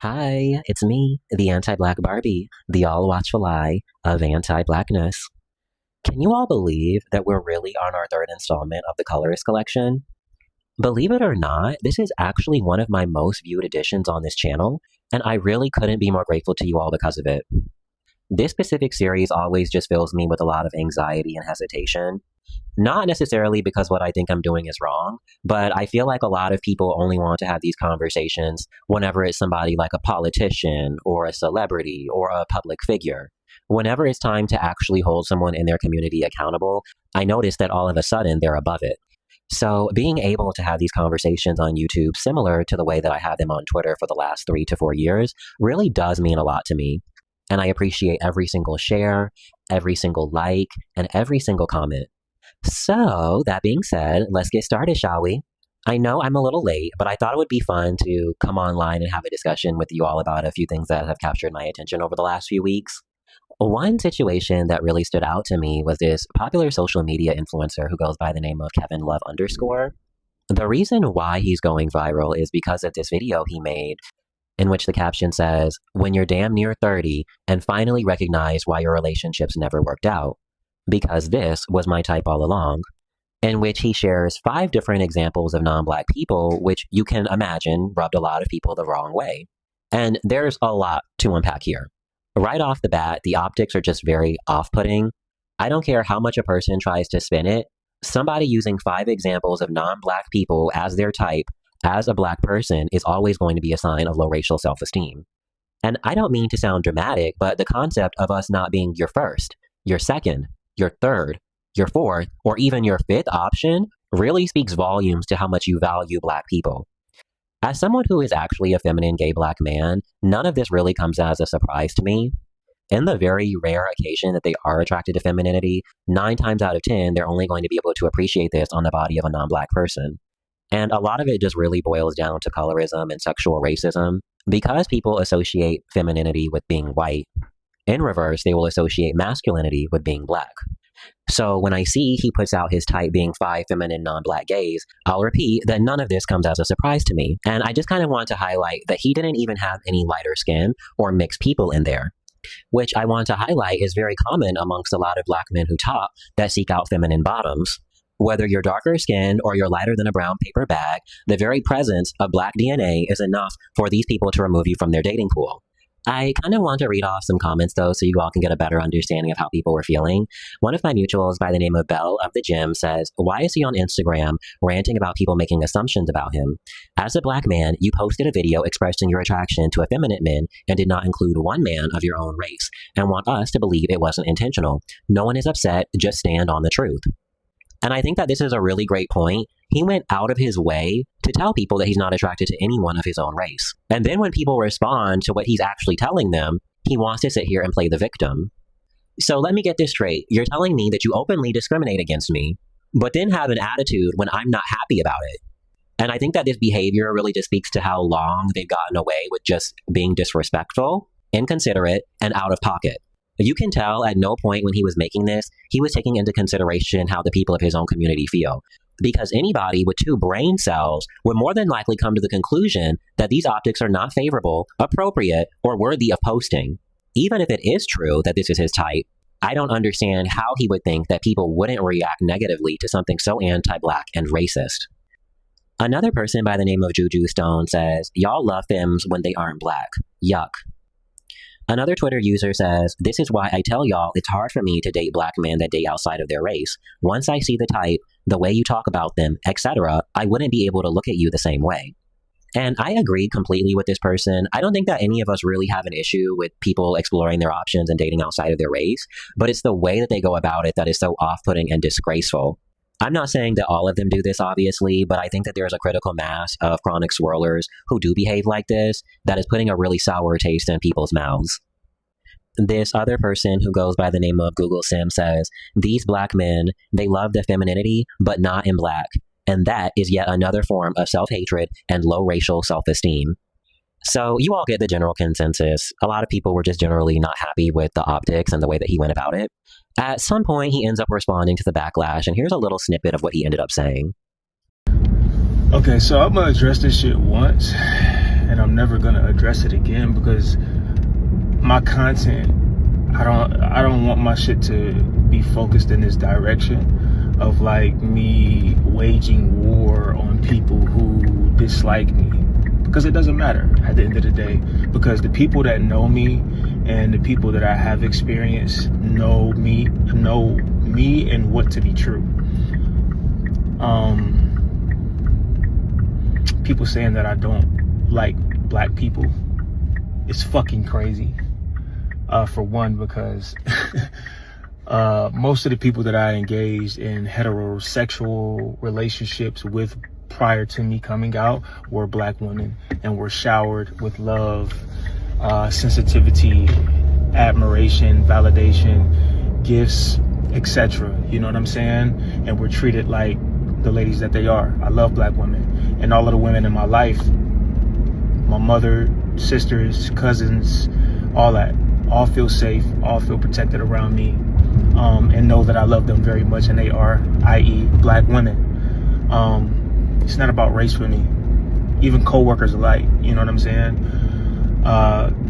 Hi, it's me, the anti-black Barbie, the all-watchful eye of anti-blackness. Can you all believe that we're really on our third installment of the Colorist collection? Believe it or not, this is actually one of my most viewed editions on this channel, and I really couldn't be more grateful to you all because of it. This specific series always just fills me with a lot of anxiety and hesitation. Not necessarily because what I think I'm doing is wrong, but I feel like a lot of people only want to have these conversations whenever it's somebody like a politician or a celebrity or a public figure. Whenever it's time to actually hold someone in their community accountable, I notice that all of a sudden they're above it. So being able to have these conversations on YouTube, similar to the way that I have them on Twitter for the last 3 to 4 years, really does mean a lot to me. And I appreciate every single share, every single like, and every single comment. So, that being said, let's get started, shall we? I know I'm a little late, but I thought it would be fun to come online and have a discussion with you all about a few things that have captured my attention over the last few weeks. One situation that really stood out to me was this popular social media influencer who goes by the name of Kevin Love underscore. The reason why he's going viral is because of this video he made in which the caption says, "When you're damn near 30 and finally recognize why your relationships never worked out. Because this was my type all along," in which he shares 5 different examples of non-Black people, which you can imagine rubbed a lot of people the wrong way. And there's a lot to unpack here. Right off the bat, the optics are just very off-putting. I don't care how much a person tries to spin it. Somebody using 5 examples of non-Black people as their type, as a Black person, is always going to be a sign of low racial self-esteem. And I don't mean to sound dramatic, but the concept of us not being your first, your second, your third, your fourth, or even your fifth option really speaks volumes to how much you value Black people. As someone who is actually a feminine gay Black man, none of this really comes as a surprise to me. In the very rare occasion that they are attracted to femininity, 9 times out of 10, they're only going to be able to appreciate this on the body of a non-Black person. And a lot of it just really boils down to colorism and sexual racism. Because people associate femininity with being white, in reverse, they will associate masculinity with being Black. So when I see he puts out his type being 5 feminine non-Black gays, I'll repeat that none of this comes as a surprise to me. And I just kind of want to highlight that he didn't even have any lighter skin or mixed people in there, which I want to highlight is very common amongst a lot of Black men who talk that seek out feminine bottoms. Whether you're darker skinned or you're lighter than a brown paper bag, the very presence of Black DNA is enough for these people to remove you from their dating pool. I kind of want to read off some comments though, so you all can get a better understanding of how people were feeling. One of my mutuals by the name of Belle of the Gym says, "Why is he on Instagram ranting about people making assumptions about him? As a Black man, you posted a video expressing your attraction to effeminate men and did not include one man of your own race and want us to believe it wasn't intentional. No one is upset, just stand on the truth." And I think that this is a really great point. He went out of his way to tell people that he's not attracted to anyone of his own race. And then when people respond to what he's actually telling them, he wants to sit here and play the victim. So let me get this straight. You're telling me that you openly discriminate against me, but then have an attitude when I'm not happy about it. And I think that this behavior really just speaks to how long they've gotten away with just being disrespectful, inconsiderate, and out of pocket. You can tell at no point when he was making this, he was taking into consideration how the people of his own community feel. Because anybody with 2 brain cells would more than likely come to the conclusion that these optics are not favorable, appropriate, or worthy of posting. Even if it is true that this is his type, I don't understand how he would think that people wouldn't react negatively to something so anti-Black and racist. Another person by the name of Juju Stone says, "Y'all love femmes when they aren't Black. Yuck." Another Twitter user says, "This is why I tell y'all it's hard for me to date Black men that date outside of their race. Once I see the type, the way you talk about them, etc., I wouldn't be able to look at you the same way." And I agree completely with this person. I don't think that any of us really have an issue with people exploring their options and dating outside of their race, but it's the way that they go about it that is so off-putting and disgraceful. I'm not saying that all of them do this, obviously, but I think that there's a critical mass of chronic swirlers who do behave like this that is putting a really sour taste in people's mouths. This other person who goes by the name of Google Sim says, "These Black men, they love their femininity, but not in Black. And that is yet another form of self-hatred and low racial self-esteem." So you all get the general consensus. A lot of people were just generally not happy with the optics and the way that he went about it. At some point, he ends up responding to the backlash, and here's a little snippet of what he ended up saying. Okay, so I'm gonna address this shit once, and I'm never gonna address it again, because my content, I don't want my shit to be focused in this direction of like me waging war on people who dislike me, because it doesn't matter at the end of the day, because the people that know me and the people that I have experienced know me and what to be true. People saying that I don't like black people, it's fucking crazy. For one, because most of the people that I engaged in heterosexual relationships with prior to me coming out were black women, and were showered with love, sensitivity, admiration, validation, gifts, etc. You know what I'm saying? And were treated like the ladies that they are. I love black women, and all of the women in my life, my mother, sisters, cousins, all that, all feel safe, all feel protected around me, and know that I love them very much, and they are, i.e., black women. It's not about race for me. Even co-workers alike, you know what I'm saying?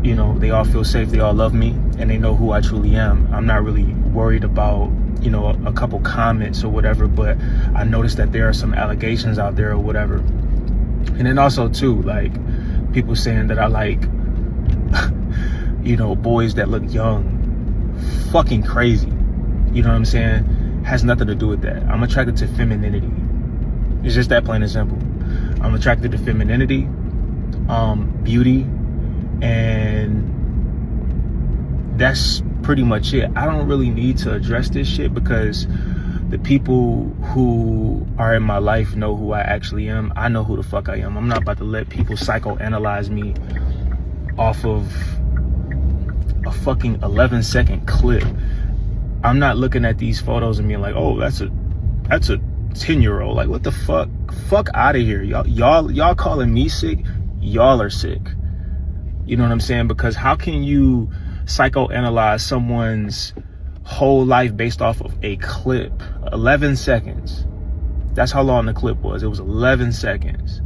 You know, they all feel safe, they all love me, and they know who I truly am. I'm not really worried about, you know, a couple comments or whatever, but I noticed that there are some allegations out there or whatever. And then also too, like, people saying that I like, you know, boys that look young. Fucking crazy. You know what I'm saying? Has nothing to do with that. I'm attracted to femininity. It's just that, plain and simple. I'm attracted to femininity, beauty, and that's pretty much it. I don't really need to address this shit, because the people who are in my life know who I actually am. I know who the fuck I am. I'm not about to let people psychoanalyze me off of a fucking 11-second clip. I'm not looking at these photos and being like, oh, that's a 10-year-old. Like, what the fuck? Fuck out of here. Y'all calling me sick? Y'all are sick. You know what I'm saying? Because how can you psychoanalyze someone's whole life based off of a clip? 11 seconds. That's how long the clip was. It was 11 seconds.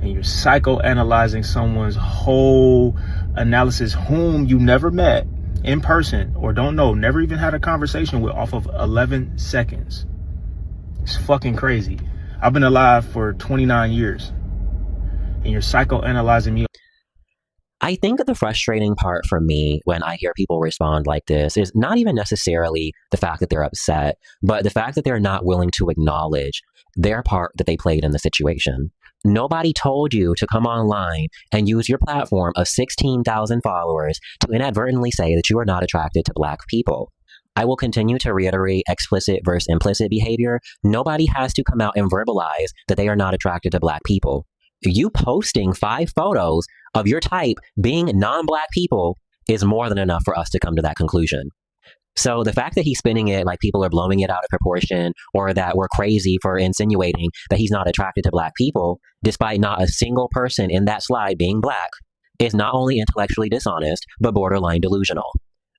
And you're psychoanalyzing someone's whole analysis, whom you never met in person or don't know, never even had a conversation with, off of 11 seconds. It's fucking crazy. I've been alive for 29 years, and you're psychoanalyzing me. I think the frustrating part for me when I hear people respond like this is not even necessarily the fact that they're upset, but the fact that they're not willing to acknowledge their part that they played in the situation. Nobody told you to come online and use your platform of 16,000 followers to inadvertently say that you are not attracted to black people. I will continue to reiterate explicit versus implicit behavior. Nobody has to come out and verbalize that they are not attracted to black people. You posting 5 photos of your type being non-black people is more than enough for us to come to that conclusion. So the fact that he's spinning it like people are blowing it out of proportion, or that we're crazy for insinuating that he's not attracted to black people, despite not a single person in that slide being black, is not only intellectually dishonest, but borderline delusional.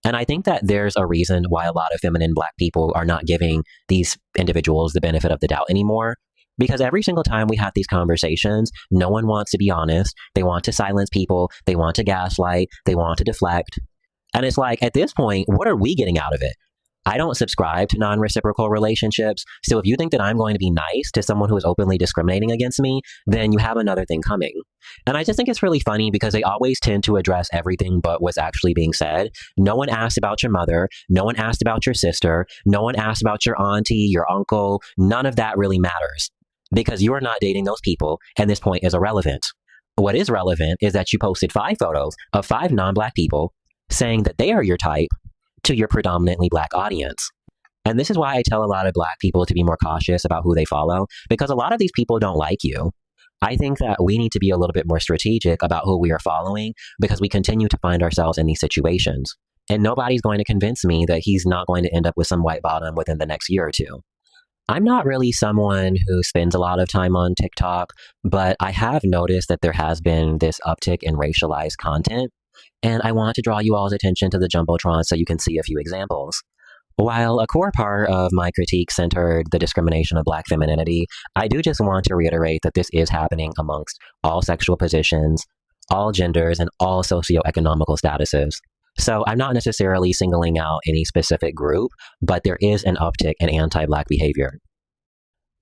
And I think that there's a reason why a lot of feminine black people are not giving these individuals the benefit of the doubt anymore. Because every single time we have these conversations, no one wants to be honest. They want to silence people. They want to gaslight. They want to deflect. And it's like, at this point, what are we getting out of it? I don't subscribe to non-reciprocal relationships. So if you think that I'm going to be nice to someone who is openly discriminating against me, then you have another thing coming. And I just think it's really funny because they always tend to address everything but what's actually being said. No one asked about your mother. No one asked about your sister. No one asked about your auntie, your uncle. None of that really matters because you are not dating those people, and this point is irrelevant. What is relevant is that you posted 5 photos of 5 non-black people saying that they are your type to your predominantly black audience. And this is why I tell a lot of black people to be more cautious about who they follow, because a lot of these people don't like you. I think that we need to be a little bit more strategic about who we are following because we continue to find ourselves in these situations. And nobody's going to convince me that he's not going to end up with some white bottom within the next year or two. I'm not really someone who spends a lot of time on TikTok, but I have noticed that there has been this uptick in racialized content. And I want to draw you all's attention to the Jumbotron so you can see a few examples. While a core part of my critique centered the discrimination of black femininity, I do just want to reiterate that this is happening amongst all sexual positions, all genders, and all socioeconomical statuses. So I'm not necessarily singling out any specific group, but there is an uptick in anti-Black behavior.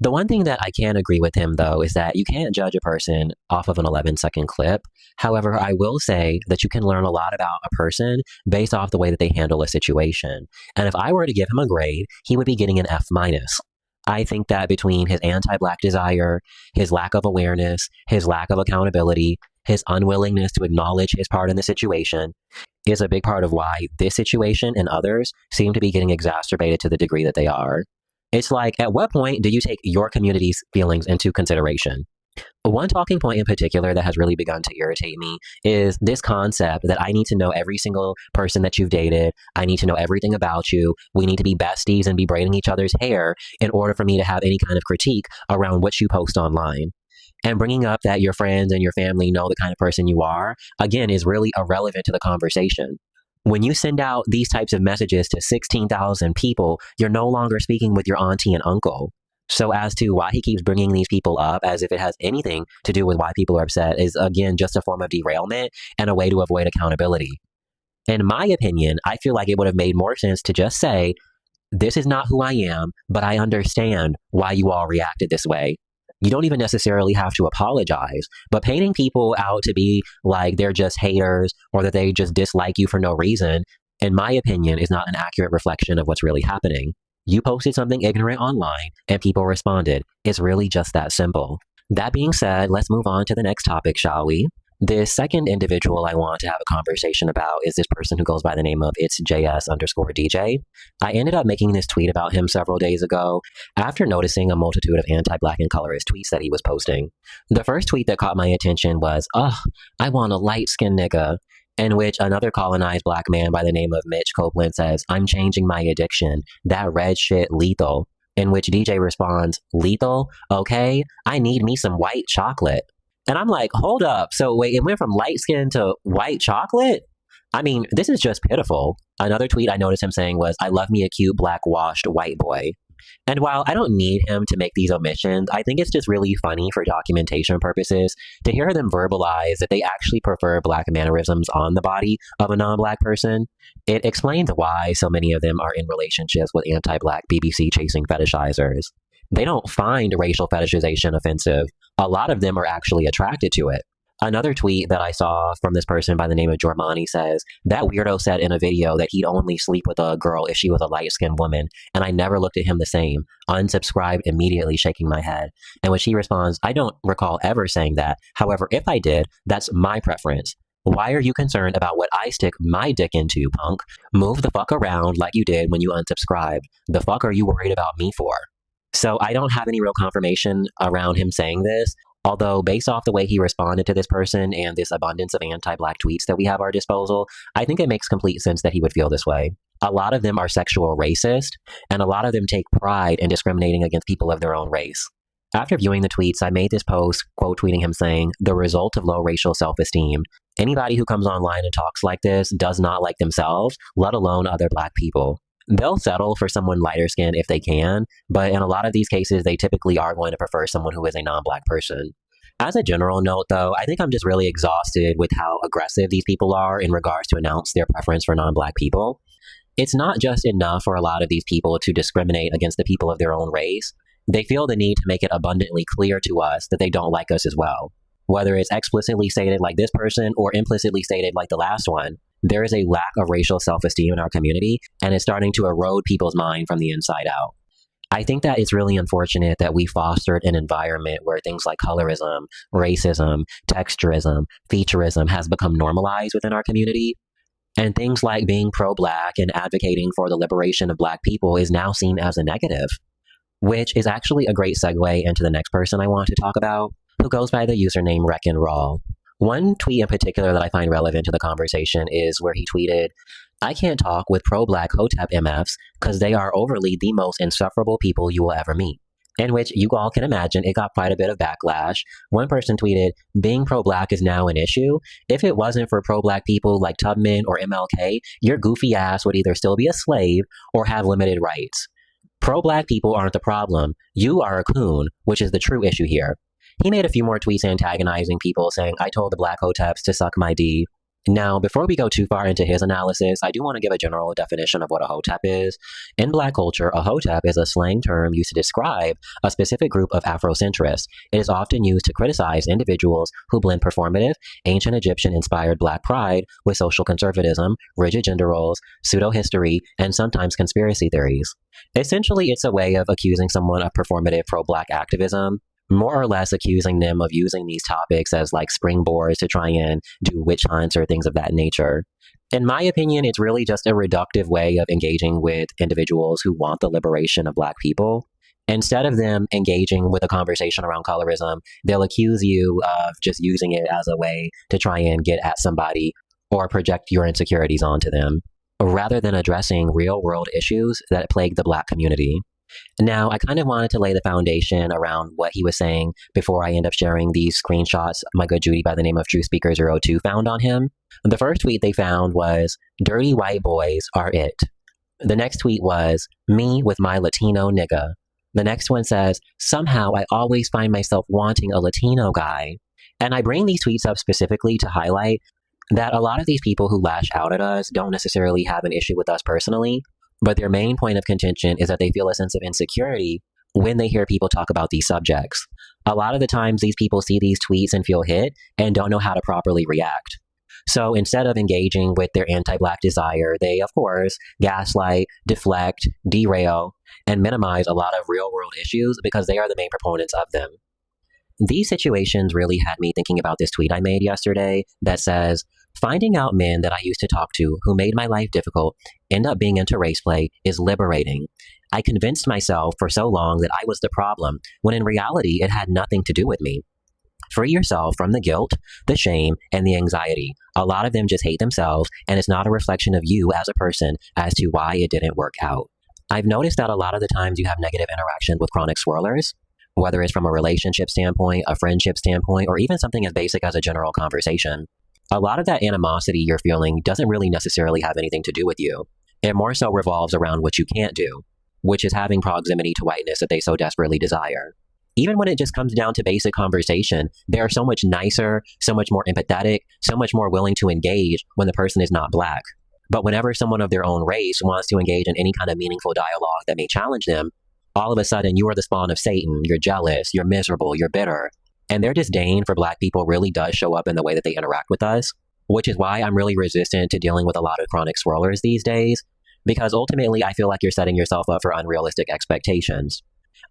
The one thing that I can agree with him, though, is that you can't judge a person off of an 11-second clip. However, I will say that you can learn a lot about a person based off the way that they handle a situation. And if I were to give him a grade, he would be getting an F minus. I think that between his anti-Black desire, his lack of awareness, his lack of accountability, his unwillingness to acknowledge his part in the situation is a big part of why this situation and others seem to be getting exacerbated to the degree that they are. It's like, at what point do you take your community's feelings into consideration? One talking point in particular that has really begun to irritate me is this concept that I need to know every single person that you've dated. I need to know everything about you. We need to be besties and be braiding each other's hair in order for me to have any kind of critique around what you post online. And bringing up that your friends and your family know the kind of person you are, again, is really irrelevant to the conversation. When you send out these types of messages to 16,000 people, you're no longer speaking with your auntie and uncle. So as to why he keeps bringing these people up as if it has anything to do with why people are upset is, again, just a form of derailment and a way to avoid accountability. In my opinion, I feel like it would have made more sense to just say, this is not who I am, but I understand why you all reacted this way. You don't even necessarily have to apologize, but painting people out to be like they're just haters or that they just dislike you for no reason, in my opinion, is not an accurate reflection of what's really happening. You posted something ignorant online and people responded. It's really just that simple. That being said, let's move on to the next topic, shall we? The second individual I want to have a conversation about is this person who goes by the name of itsjs_DJ. I ended up making this tweet about him several days ago after noticing a multitude of anti-Black and colorist tweets that he was posting. The first tweet that caught my attention was, I want a light-skinned nigga, in which another colonized Black man by the name of Mitch Copeland says, I'm changing my addiction. That red shit lethal. In which DJ responds, lethal? Okay, I need me some white chocolate. And I'm like, hold up. So wait, it went from light skin to white chocolate? I mean, this is just pitiful. Another tweet I noticed him saying was, I love me a cute black washed white boy. And while I don't need him to make these omissions, I think it's just really funny for documentation purposes to hear them verbalize that they actually prefer Black mannerisms on the body of a non-Black person. It explains why so many of them are in relationships with anti-Black BBC chasing fetishizers. They don't find racial fetishization offensive. A lot of them are actually attracted to it. Another tweet that I saw from this person by the name of Jormani says, that weirdo said in a video that he'd only sleep with a girl if she was a light-skinned woman, and I never looked at him the same. Unsubscribed immediately, shaking my head. And when she responds, I don't recall ever saying that. However, if I did, that's my preference. Why are you concerned about what I stick my dick into, punk? Move the fuck around like you did when you unsubscribed. The fuck are you worried about me for? So I don't have any real confirmation around him saying this, although based off the way he responded to this person and this abundance of anti-Black tweets that we have at our disposal, I think it makes complete sense that he would feel this way. A lot of them are sexual racist, and a lot of them take pride in discriminating against people of their own race. After viewing the tweets, I made this post, quote tweeting him saying, the result of low racial self-esteem. Anybody who comes online and talks like this does not like themselves, let alone other Black people. They'll settle for someone lighter skinned if they can, but in a lot of these cases, they typically are going to prefer someone who is a non-Black person. As a general note, though, I think I'm just really exhausted with how aggressive these people are in regards to announce their preference for non-Black people. It's not just enough for a lot of these people to discriminate against the people of their own race. They feel the need to make it abundantly clear to us that they don't like us as well. Whether it's explicitly stated like this person or implicitly stated like the last one, there is a lack of racial self-esteem in our community, and it's starting to erode people's mind from the inside out. I think that it's really unfortunate that we fostered an environment where things like colorism, racism, texturism, featureism has become normalized within our community. And things like being pro-Black and advocating for the liberation of Black people is now seen as a negative, which is actually a great segue into the next person I want to talk about, who goes by the username Wreckin' One tweet in particular that I find relevant to the conversation is where he tweeted, I can't talk with pro-Black Hotep MFs because they are overly the most insufferable people you will ever meet. In which you all can imagine it got quite a bit of backlash. One person tweeted, being pro-Black is now an issue. If it wasn't for pro-Black people like Tubman or MLK, your goofy ass would either still be a slave or have limited rights. Pro-Black people aren't the problem. You are a coon, which is the true issue here. He made a few more tweets antagonizing people, saying, "I told the Black Hoteps to suck my D." Now, before we go too far into his analysis, I do want to give a general definition of what a Hotep is. In Black culture, a Hotep is a slang term used to describe a specific group of Afrocentrists. It is often used to criticize individuals who blend performative, ancient Egyptian-inspired Black pride with social conservatism, rigid gender roles, pseudo-history, and sometimes conspiracy theories. Essentially, it's a way of accusing someone of performative pro-Black activism, more or less accusing them of using these topics as like springboards to try and do witch hunts or things of that nature. In my opinion, it's really just a reductive way of engaging with individuals who want the liberation of Black people. Instead of them engaging with a conversation around colorism, they'll accuse you of just using it as a way to try and get at somebody or project your insecurities onto them, rather than addressing real world issues that plague the Black community. Now, I kind of wanted to lay the foundation around what he was saying before I end up sharing these screenshots my good Judy by the name of TruthSpeaker02 found on him. The first tweet they found was, "Dirty white boys are it." The next tweet was, "Me with my Latino nigga." The next one says, "Somehow I always find myself wanting a Latino guy." And I bring these tweets up specifically to highlight that a lot of these people who lash out at us don't necessarily have an issue with us personally, but their main point of contention is that they feel a sense of insecurity when they hear people talk about these subjects. A lot of the times, these people see these tweets and feel hit and don't know how to properly react. So instead of engaging with their anti-Black desire, they, of course, gaslight, deflect, derail, and minimize a lot of real-world issues because they are the main proponents of them. These situations really had me thinking about this tweet I made yesterday that says, "Finding out men that I used to talk to who made my life difficult end up being into race play is liberating. I convinced myself for so long that I was the problem, when in reality it had nothing to do with me. Free yourself from the guilt, the shame, and the anxiety. A lot of them just hate themselves, and it's not a reflection of you as a person as to why it didn't work out." I've noticed that a lot of the times you have negative interactions with chronic swirlers, whether it's from a relationship standpoint, a friendship standpoint, or even something as basic as a general conversation. A lot of that animosity you're feeling doesn't really necessarily have anything to do with you. It more so revolves around what you can't do, which is having proximity to whiteness that they so desperately desire. Even when it just comes down to basic conversation, they are so much nicer, so much more empathetic, so much more willing to engage when the person is not Black. But whenever someone of their own race wants to engage in any kind of meaningful dialogue that may challenge them, all of a sudden you are the spawn of Satan, you're jealous, you're miserable, you're bitter. And their disdain for Black people really does show up in the way that they interact with us, which is why I'm really resistant to dealing with a lot of chronic swirlers these days, because ultimately I feel like you're setting yourself up for unrealistic expectations.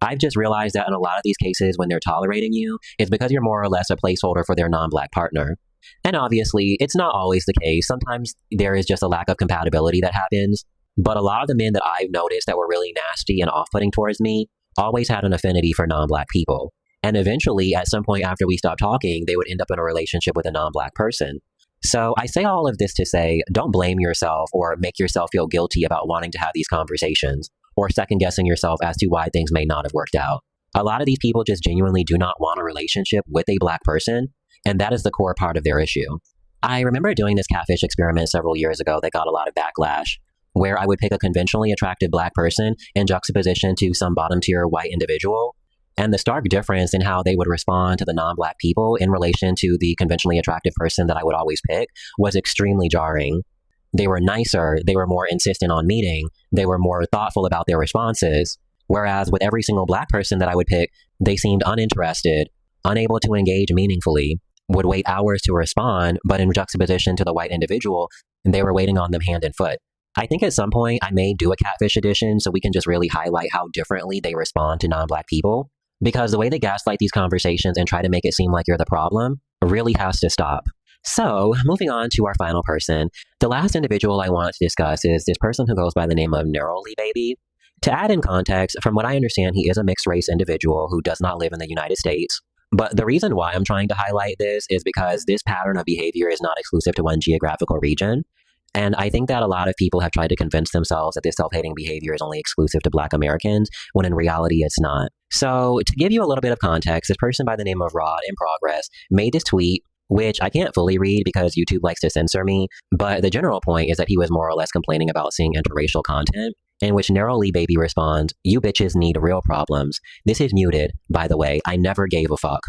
I've just realized that in a lot of these cases, when they're tolerating you, it's because you're more or less a placeholder for their non-Black partner. And obviously, it's not always the case. Sometimes there is just a lack of compatibility that happens. But a lot of the men that I've noticed that were really nasty and off-putting towards me always had an affinity for non-Black people. And eventually, at some point after we stopped talking, they would end up in a relationship with a non-Black person. So I say all of this to say, don't blame yourself or make yourself feel guilty about wanting to have these conversations or second-guessing yourself as to why things may not have worked out. A lot of these people just genuinely do not want a relationship with a Black person, and that is the core part of their issue. I remember doing this catfish experiment several years ago that got a lot of backlash, where I would pick a conventionally attractive Black person in juxtaposition to some bottom-tier white individual, and the stark difference in how they would respond to the non-Black people in relation to the conventionally attractive person that I would always pick was extremely jarring. They were nicer, they were more insistent on meeting, they were more thoughtful about their responses, whereas with every single Black person that I would pick, they seemed uninterested, unable to engage meaningfully, would wait hours to respond, but in juxtaposition to the white individual, they were waiting on them hand and foot. I think at some point I may do a catfish edition so we can just really highlight how differently they respond to non-Black people, because the way they gaslight these conversations and try to make it seem like you're the problem really has to stop. So, moving on to our final person, the last individual I want to discuss is this person who goes by the name of Neroli Baby. To add in context, from what I understand, he is a mixed race individual who does not live in the United States. But the reason why I'm trying to highlight this is because this pattern of behavior is not exclusive to one geographical region. And I think that a lot of people have tried to convince themselves that this self-hating behavior is only exclusive to Black Americans, when in reality it's not. So to give you a little bit of context, this person by the name of Rod in Progress made this tweet, which I can't fully read because YouTube likes to censor me, but the general point is that he was more or less complaining about seeing interracial content. In which Narrowly Baby responds, "You bitches need real problems. This is muted, by the way. I never gave a fuck."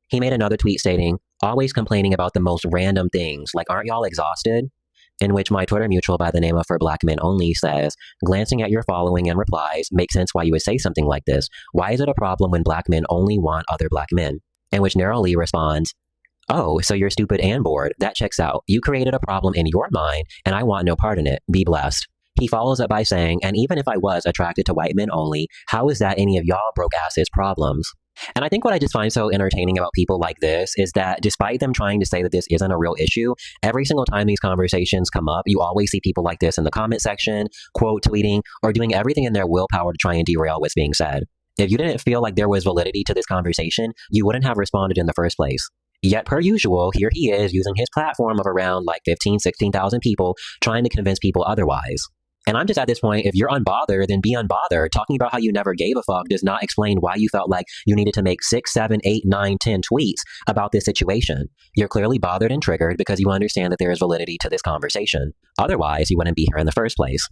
He made another tweet stating, "Always complaining about the most random things, like aren't y'all exhausted?" In which my Twitter mutual by the name of For Black Men Only says, "Glancing at your following and replies, makes sense why you would say something like this. Why is it a problem when black men only want other black men?" In which Narrowly responds, "Oh, so you're stupid and bored. That checks out. You created a problem in your mind, and I want no part in it. Be blessed." He follows up by saying, "And even if I was attracted to white men only, how is that any of y'all broke asses' problems?" And I think what I just find so entertaining about people like this is that despite them trying to say that this isn't a real issue, every single time these conversations come up, you always see people like this in the comment section, quote tweeting, or doing everything in their willpower to try and derail what's being said. If you didn't feel like there was validity to this conversation, you wouldn't have responded in the first place. Yet, per usual, here he is using his platform of around like 15, 16,000 people, trying to convince people otherwise. And I'm just at this point, if you're unbothered, then be unbothered. Talking about how you never gave a fuck does not explain why you felt like you needed to make 6, 7, 8, 9, 10 tweets about this situation. You're clearly bothered and triggered because you understand that there is validity to this conversation. Otherwise, you wouldn't be here in the first place.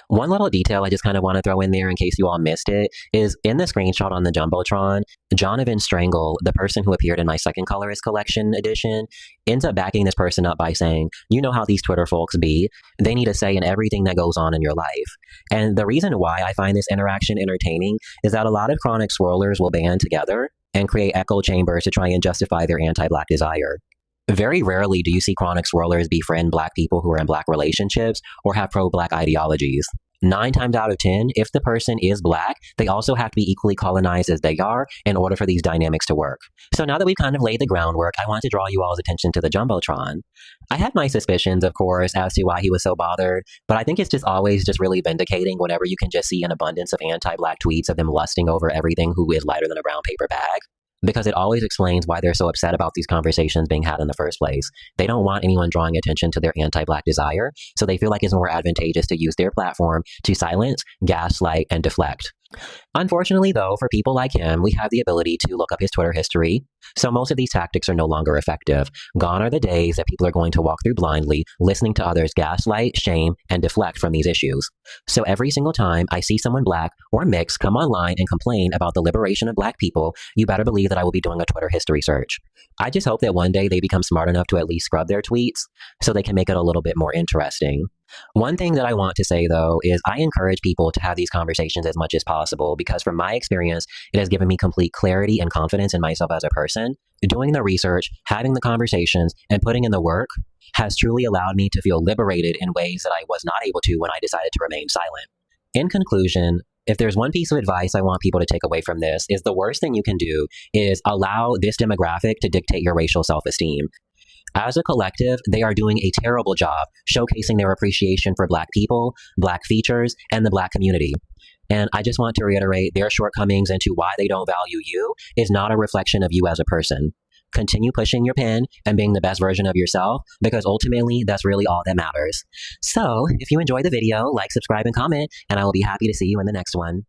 One little detail I just kind of want to throw in there in case you all missed it is in the screenshot on the Jumbotron, Jonovan Strangle, the person who appeared in my second Colorist collection edition, ends up backing this person up by saying, "You know how these Twitter folks be. They need a say in everything that goes on in your life." And the reason why I find this interaction entertaining is that a lot of chronic swirlers will band together and create echo chambers to try and justify their anti-black desire. Very rarely do you see chronic swirlers befriend black people who are in black relationships or have pro-black ideologies. 9 times out of 10, if the person is black, they also have to be equally colonized as they are in order for these dynamics to work. So now that we've kind of laid the groundwork, I want to draw you all's attention to the Jumbotron. I had my suspicions, of course, as to why he was so bothered, but I think it's just always just really vindicating whenever you can just see an abundance of anti-black tweets of them lusting over everything who is lighter than a brown paper bag. Because it always explains why they're so upset about these conversations being had in the first place. They don't want anyone drawing attention to their anti-black desire, so they feel like it's more advantageous to use their platform to silence, gaslight, and deflect. Unfortunately, though, for people like him, we have the ability to look up his Twitter history, so most of these tactics are no longer effective. Gone are the days that people are going to walk through blindly, listening to others gaslight, shame, and deflect from these issues. So every single time I see someone black or mixed come online and complain about the liberation of black people, you better believe that I will be doing a Twitter history search. I just hope that one day they become smart enough to at least scrub their tweets so they can make it a little bit more interesting. One thing that I want to say, though, is I encourage people to have these conversations as much as possible because from my experience, it has given me complete clarity and confidence in myself as a person. Doing the research, having the conversations, and putting in the work has truly allowed me to feel liberated in ways that I was not able to when I decided to remain silent. In conclusion, if there's one piece of advice I want people to take away from this, is the worst thing you can do is allow this demographic to dictate your racial self-esteem. As a collective, they are doing a terrible job showcasing their appreciation for black people, black features, and the black community. And I just want to reiterate their shortcomings into why they don't value you is not a reflection of you as a person. Continue pushing your pen and being the best version of yourself because ultimately that's really all that matters. So if you enjoyed the video, like, subscribe, and comment, and I will be happy to see you in the next one.